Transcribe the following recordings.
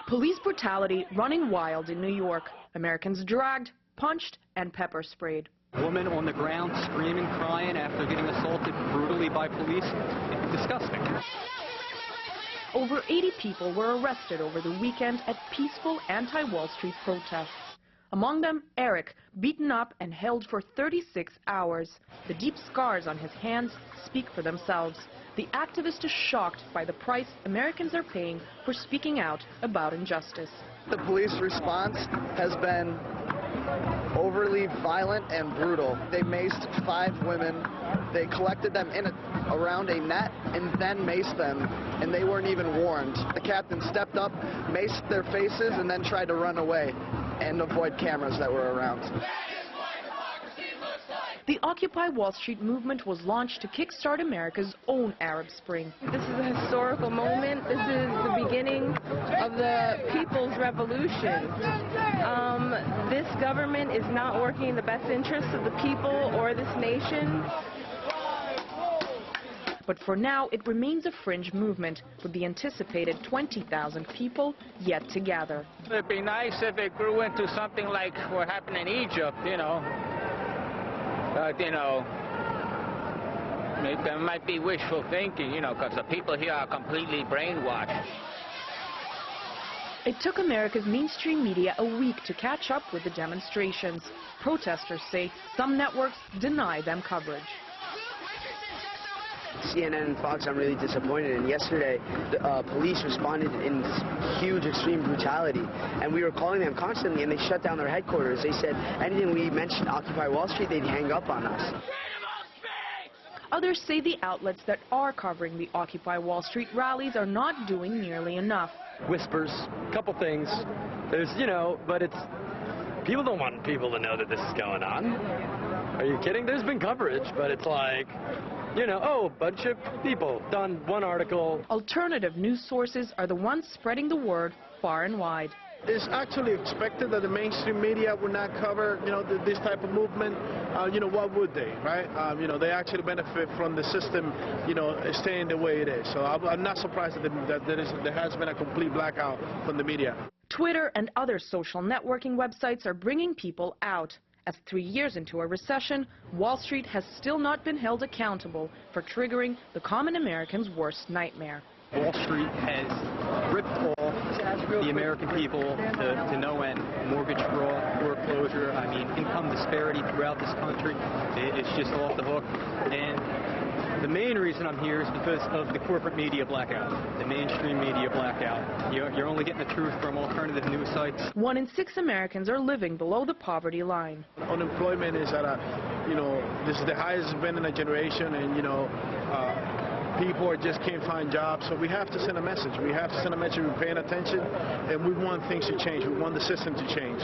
Police brutality running wild in New York. Americans dragged, punched, and pepper sprayed. Woman on the ground screaming, crying after getting assaulted brutally by police. Disgusting. Over 80 people were arrested over the weekend at peaceful anti-Wall Street protests. Among them, Eric, beaten up and held for 36 hours. The deep scars on his hands speak for themselves. The activist is shocked by the price Americans are paying for speaking out about injustice. The police response has been overly violent and brutal. They maced 5 women. They collected them around a net and then maced them, and they weren't even warned. The captain stepped up, maced their faces, and then tried to run away and avoid cameras that were around. The Occupy Wall Street movement was launched to kickstart America's own Arab Spring. This is a historical moment. This is the beginning of the people's revolution. This government is not working in the best interests of the people or this nation. But for now, it remains a fringe movement, with the anticipated 20,000 people yet to gather. It'd be nice if it grew into something like what happened in Egypt, you know. But, you know, it might be wishful thinking, you know, because the people here are completely brainwashed. It took America's mainstream media a week to catch up with the demonstrations. Protesters say some networks deny them coverage. CNN and Fox, I'm really disappointed. And yesterday, the police responded in huge, extreme brutality. And we were calling them constantly, and they shut down their headquarters. They said anything we mentioned Occupy Wall Street, they'd hang up on us. Others say the outlets that are covering the Occupy Wall Street rallies are not doing nearly enough. Whispers, couple things. There's, you know, but it's... People don't want people to know that this is going on. Are you kidding? There's been coverage, but it's like... You know, oh, bunch of people, done one article. Alternative news sources are the ones spreading the word far and wide. It's actually expected that the mainstream media would not cover, you know, this type of movement. You know, what would they, right? You know, they actually benefit from the system, you know, staying the way it is. So I'm not surprised that there has been a complete blackout from the media. Twitter and other social networking websites are bringing people out. As 3 years into a recession, Wall Street has still not been held accountable for triggering the common American's worst nightmare. Wall Street has ripped off the American people to no end. Mortgage fraud, foreclosure, I mean, income disparity throughout this country. It's just off the hook. And the main reason I'm here is because of the corporate media blackout, the mainstream media blackout. You're only getting the truth from alternative news sites. 1 in 6 Americans are living below the poverty line. Unemployment is at a, you know, this is the highest it's been in a generation, and, you know, people just can't find jobs. So we have to send a message. We have to send a message. We're paying attention, and we want things to change. We want the system to change.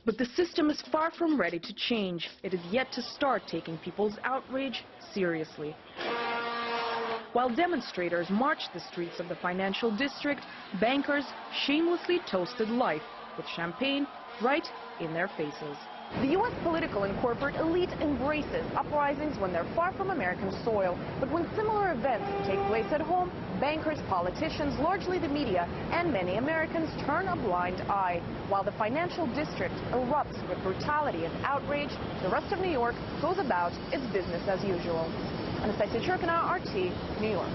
But the system is far from ready to change. It is yet to start taking people's outrage seriously. While demonstrators marched the streets of the financial district, bankers shamelessly toasted life with champagne right in their faces. The U.S. political and corporate elite embraces uprisings when they're far from American soil. But when similar events take place at home, bankers, politicians, largely the media, and many Americans turn a blind eye. While the financial district erupts with brutality and outrage, the rest of New York goes about its business as usual. Anastasia Churkina, RT, New York.